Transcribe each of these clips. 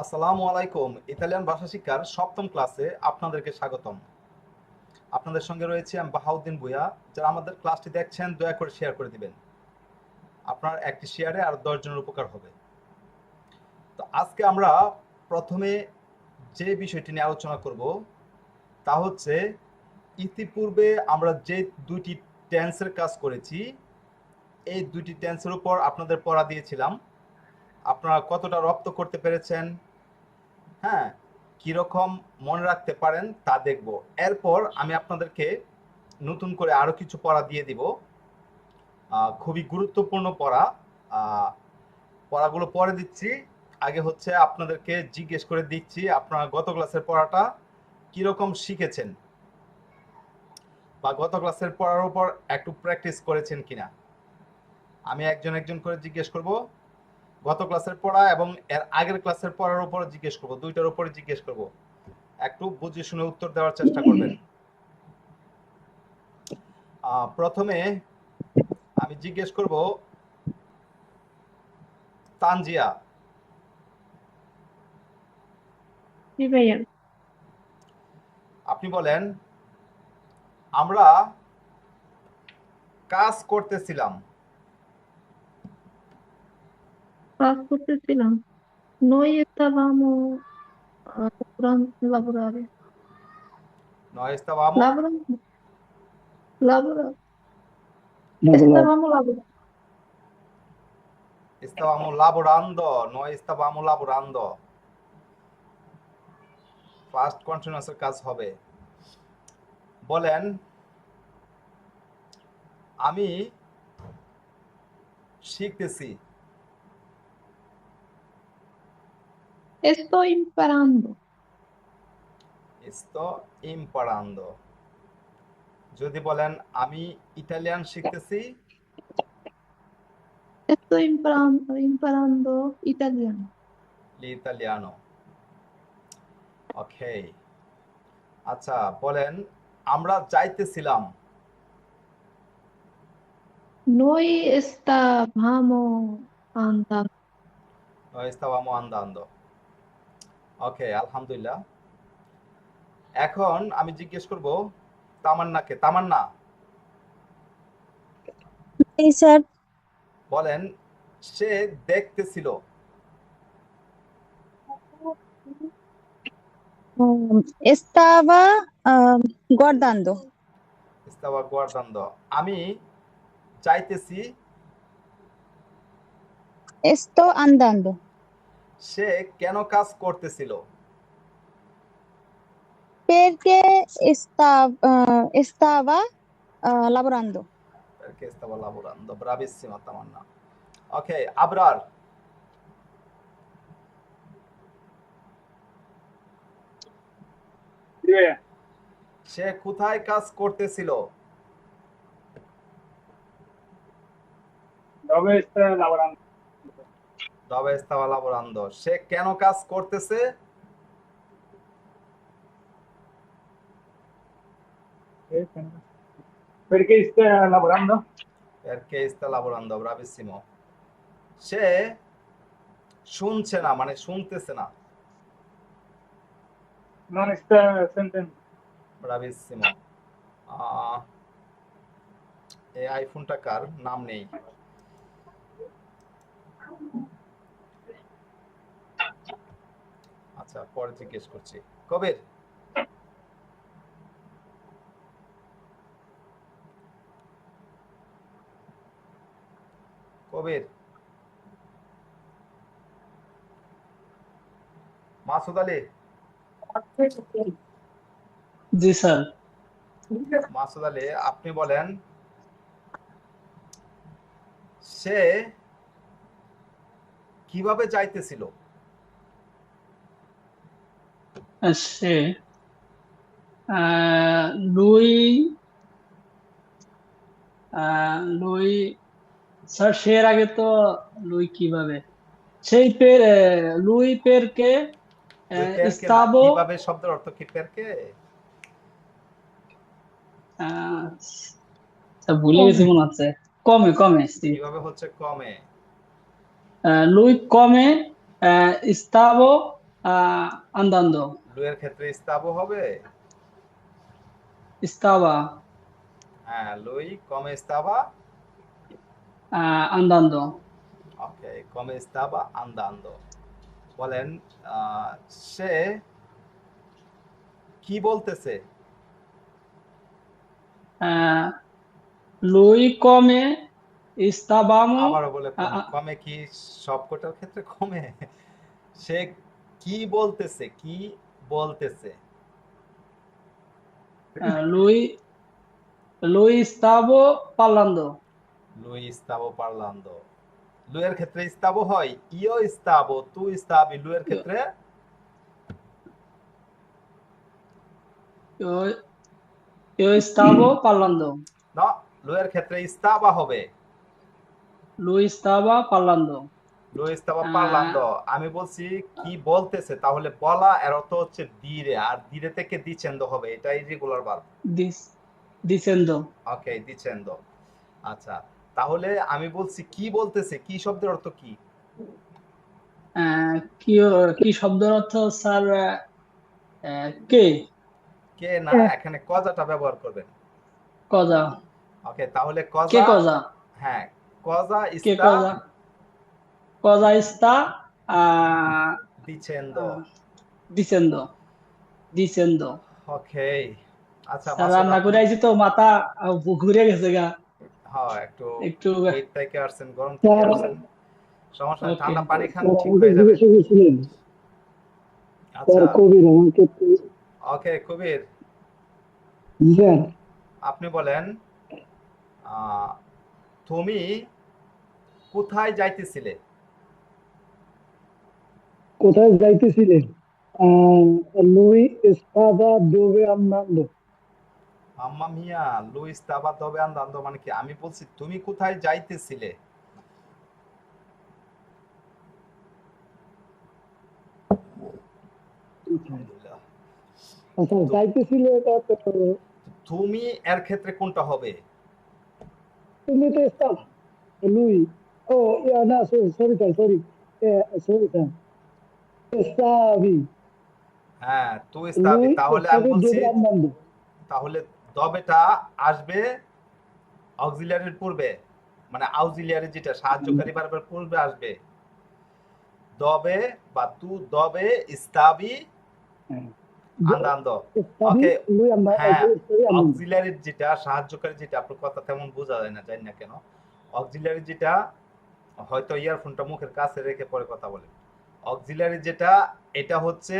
আসসালামু আলাইকুম। ইতালিয়ান ভাষা শিক্ষার সপ্তম ক্লাসে আপনাদেরকে স্বাগতম। আপনাদের সঙ্গে রয়েছে আমি বাহাউদ্দিন ভূঁইয়া। যারা আমাদের ক্লাসটি দেখছেন দয়া করে শেয়ার করে দিবেন। আপনার একটি শেয়ারে আর 10 জনের উপকার হবে। তো আজকে আমরা প্রথমে যে বিষয়টি নিয়ে আলোচনা করব তা হচ্ছে ইতিপূর্বে আমরা যে দুইটি টেন্সের কাজ করেছি এই দুইটি টেন্সের উপর আপনাদের পড়া দিয়েছিলাম। আপনারা কতটা রপ্ত করতে পেরেছেন, হ্যাঁ, কিরকম মনে রাখতে পারেন তা দেখব। এরপর আমি আপনাদেরকে নতুন করে আরো কিছু পড়া দিয়ে দিব, খুবই গুরুত্বপূর্ণ পড়া। পড়াগুলো পরে দিচ্ছি, আগে হচ্ছে আপনাদেরকে জিজ্ঞেস করে দিচ্ছি আপনারা গত ক্লাসের পড়াটা কিরকম শিখেছেন বা গত ক্লাসের পড়ার উপর একটু প্র্যাকটিস করেছেন কিনা। আমি একজন একজন করে জিজ্ঞেস করব, গত ক্লাসের পড়া এবং এর আগের ক্লাসের পড়ার উপর জিজ্ঞেস করব, দুইটার উপরে জিজ্ঞেস করব। একটু বুঝে শুনে উত্তর দেওয়ার চেষ্টা করবেন। প্রথমে আমি জিজ্ঞেস করব তানজিয়া, জি ভাইয়া। আপনি বলেন আমরা কাজ করতেছিলাম। কাজ করতেছিলাম। Noi stavamo lavorare. নয় estábamos, Lavorando. Lavorare. Stavamo lavorando. estábamos laborando, no estábamos laborando। First কন্টিনিউয়াসের কাজ হবে। বলেন আমি শিখতেছি। Sto imparando. esto imparando। যদি বলেন আমি ইটালিয়ান শিখতেছি। Sto imparando italiano. l'italiano। ওকে, আচ্ছা বলেন আমরা যাইতেছিলাম। Noi stavamo andando. no estábamos andando। ওকে, আলহামদুলিল্লাহ। এখন আমি জিজ্ঞেস করব তামান্নাকে। তামান্না জি স্যার। বলেন সে দেখতেছিল। Estaba guardando. estaba guardando। আমি চাইতেছি। Sto andando. সে কেন কাজ করতেছিল? Perché stava lavorando. perché stava lavorando। bravissima তামান্না। ওকে, আবরার সে কোথায় কাজ করতেছিল? Dove sta lavorando? dove estaba lavorando। সে কেন কাজ করতেছে? Perché sta lavorando? perché sta lavorando। bravissimo। সে শুনছে না, মানে শুনতেছে না। Non sta sentendo. bravissimo। এই আইফোনটা কার? নাম নেই। আচ্ছা, পরে জিজ্ঞেস করছি। কবির কবির মাসুদ আলী, জি স্যার। মাসুদ আলী আপনি বলেন সে কিভাবে যাইতেছিল? সে লুই লুই স্যার, সে এর আগে তো লুই কিভাবে, সেই লুই পেরকে ওই পেরকে না, স্তাবো কিভাবে শব্দের অর্থ কি? পেরকে ভুলে গেছি মনে হচ্ছে। কমে কমে কিভাবে হচ্ছে কমে। লুই কমে স্তাবো andando, লুয়ের ক্ষেত্রে ইস্তাবো হবে। estaba হ্যাঁ, লুই কমে ইস্তাবা। andando, ওকে, কমে ইস্তাবা আন্দান্দো। বলেন সে কি বলতেছে? ah, lui come stavamo, আবারও বলে ah, ah, কমে কি সবকটার ক্ষেত্রে কমে? সে কি বলতেছে? কি বলতেছে? lui stavo parlando, lui stavo parlando। লুয়ের ক্ষেত্রে ইস্তাবো হয় ইও ইস্তাবো, তু ইস্তাবি। লুয়ের io, ক্ষেত্রে io, io stavo parlando, না, লুয়ের ক্ষেত্রে ইস্তাবা হবে। lui stava parlando, লু ইস্তাবা ah, পারলান্দো। আমি বলছি কি বলতেছে, তাহলে বলা এর অর্থ হচ্ছে দিরে, আর দিরে থেকে দিচেন্দ হবে, এটাই রেগুলার ভার্ব। dicendo, ওকে, দিচেন্দ। আচ্ছা, তাহলে আমি বলছি কি বলতেছে, কি শব্দের অর্থ কি? কি কি শব্দের অর্থ স্যার? কে, কে না, এখানে কজাটা ব্যবহার করবেন। কজা, ওকে, তাহলে কে কজা। কজা, হ্যাঁ, কজা কে ইস্তা কজা, কজা está ah, দিচেন্দ। diciendo, diciendo। ওকে, আচ্ছা স্যার মাসুদ রান্না করে আপনি। আইছি তো মাথা ঘুরে গেছে গা হ্যাঁ, একটু একটু। হিট থেকে আসছেন, গরম থেকে আসছেন, সমস্যা নেই, ওকে, ঠান্ডা পানি খান, ঠিক আমাকে হয়ে যাবে। জিজ্ঞাসা করছিলেন আচ্ছা, স্যার কবির আমাকে ওকে কবির, স্যার আপনি বলেন তুমি কোথায় যাইতেছিলে? কোথায় যাইতেছিলেন? লুই এস্তাদা দোবে আন্দান্দো। মাম্মা মিয়া, লুইস তাবা তবে আন্দান্দো মানে কি? আমি বলছি তুমি কোথায় যাইতেছিলে। আলহামদুলিল্লাহ। আচ্ছা তো যাইতেছিল এটা তো তুমি এর ক্ষেত্রে কোনটা হবে? তুমি তো স্টাফ লুই। ও ইয়া না sorry sorry sir sorry sorry sir এস্তাবি হ্যাঁ, তুই ইস্তাবি। লুই তাহলে আমি এস্তাবি বলছি, দোবে আন্দান্দো। তাহলে দবেটা আসবে অক্সিলিয়ারির পূর্বে, মানে আউজিলিয়ারি যেটা সাহায্যকারী ভার্বের পূর্বে আসবে। দবে বা তু দবে ইস্তাবি আন্দান্দো। এস্তাবি ওকে, লুই হ্যাঁ, এস্তাবি আন্দান্দো। অক্সিলিয়ারির যেটা সাহায্যকারী যেটা, আপনার কথা তেমন বোঝা যায় না, জানি না কেন। অক্সিলিয়ারি যেটা, হয়তো ইয়ারফোনটা মুখের কাছে রেখে পরে কথা বলেন। অক্সিলিয়ারি যেটা, এটা হচ্ছে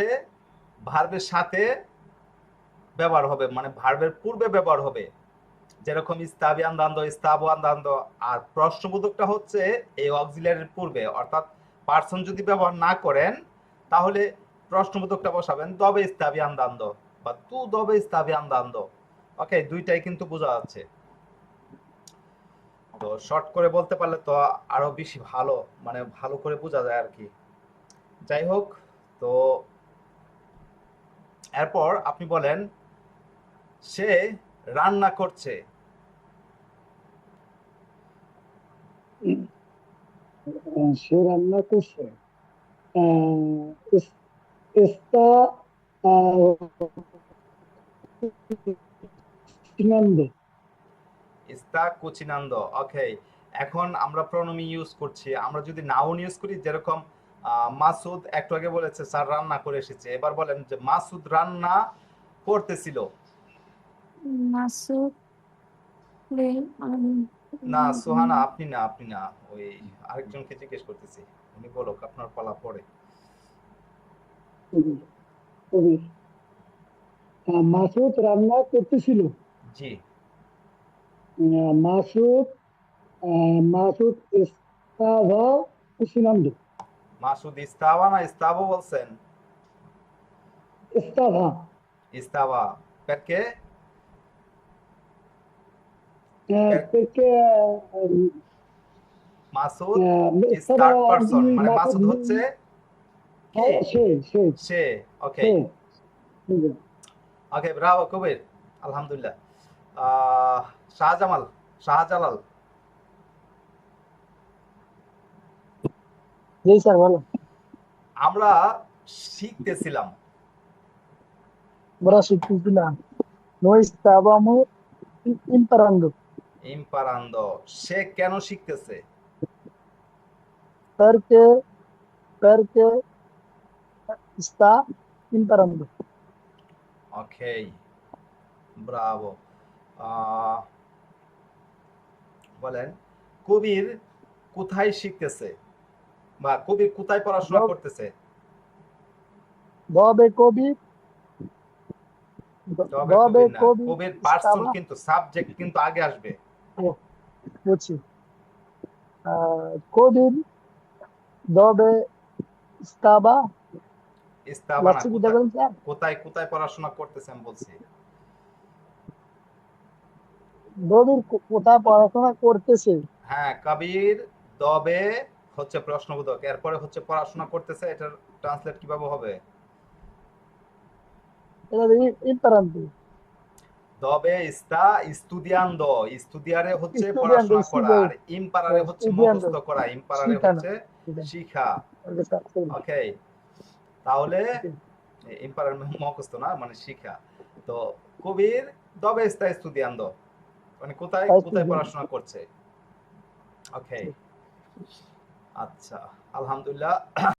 ভার্বের সাথে ব্যবহার হবে, মানে ভার্বের পূর্বে ব্যবহার হবে, যেরকম ইস্তাবি আন্দান্দো, ইস্তাবো আন্দান্দো। আর প্রশ্নবোধকটা হচ্ছে এই অক্সিলিয়ারির পূর্বে, অর্থাৎ পার্সন যদি ব্যবহার না করেন তাহলে প্রশ্নবোধকটা বসাবেন দবে ইস্তাবি আন্দান্দো বা তু দবে ইস্তাবি আন্দান্দো। ওকে, দুইটাই কিন্তু বোঝা যাচ্ছে। তো শর্ট করে বলতে পারলে তো আরো বেশি ভালো, মানে ভালো করে বোঝা যায় আর কি। যাই হোক, তো এরপর আপনি বলেন সে রান্না করছে। সে রান্না করছে। está cocinando। ইস্তা কুচিনান্দ। ওকে, এখন আমরা প্রনোমি ইউজ করছি। আমরা যদি নাউন ইউজ করি, যেরকম মাসুদ একটু আগে বলেছে স্যার রান্না করে এসেছে, এবার বলেন যে মাসুদ রান্না করতেছিল। মাসুদ লে না সোহানা, আপনি না, আপনি না, ওই আরেকজনকে জিজ্ঞেস করতেছি, উনি বলুক, আপনার পালা পড়ে। কবির মাসুদ রান্না করতেছিল। জি, মাসুদ মাসুদ estaba cocinando। মাসুদ ইস্তাবা না ইস্তাবো বলছেন? estaba ইস্তাবা। perché perché Masud is estaba third person, মানে মাসুদ মাসুদ হচ্ছে কি? সে সে সে। ওকে, সে ওকে, ব্রাভো কবির, আলহামদুলিল্লাহ। শাহজামাল, শাহজালাল, জি স্যার বলো। আমরা শিখতেছিলাম। Braço Tuzila. Nós estávamos imparando. ইম্পারান্দো, সে কেন শিখতেছে? Porque está imparando. ওকে, ব্রাভো। বলেন কবির কোথায় শিখতেছে বা কবির কোথায় পড়াশোনা Dove করতেছে? Dove Kobe. তবে Dove কবির না, Kobe কবির পার্সন estava. কিন্তু সাবজেক্ট কিন্তু আগে আসবে। Buti. Kobe Dove estava. ইস্তাবা না, Lasci de কোথায় Devantia. কোথায় কোথায় পড়াশোনা করতেছে আমি বলছি। Dove কোথায় পড়াশোনা করতেছে? হ্যাঁ, কবির দবে হচ্ছে প্রশ্নবোধক, এরপরে হচ্ছে পড়াশোনা করতেছে, এটার ট্রান্সলেট কিভাবে হবে? এটা imparando. দবে ইস্তা ইস্তুদিয়ান্দো, ইস্তুদিয়ারে হচ্ছে Estudiando, পড়াশোনা করা, estudiando. আর ইম্পারারে হচ্ছে Estudiando. মুখস্থ করা, ইম্পারারে শিখানো। হচ্ছে শিখা। Exacto. ওকে, তাহলে Okay. ইম্পারার মুখস্থ না, মানে শিখা। তো কবির দবে ইস্তা ইস্তুদিয়ান্দো, মানে কোথায় Está কোথায় estudiando. পড়াশোনা করছে। ওকে, আচ্ছা, আলহামদুলিল্লাহ।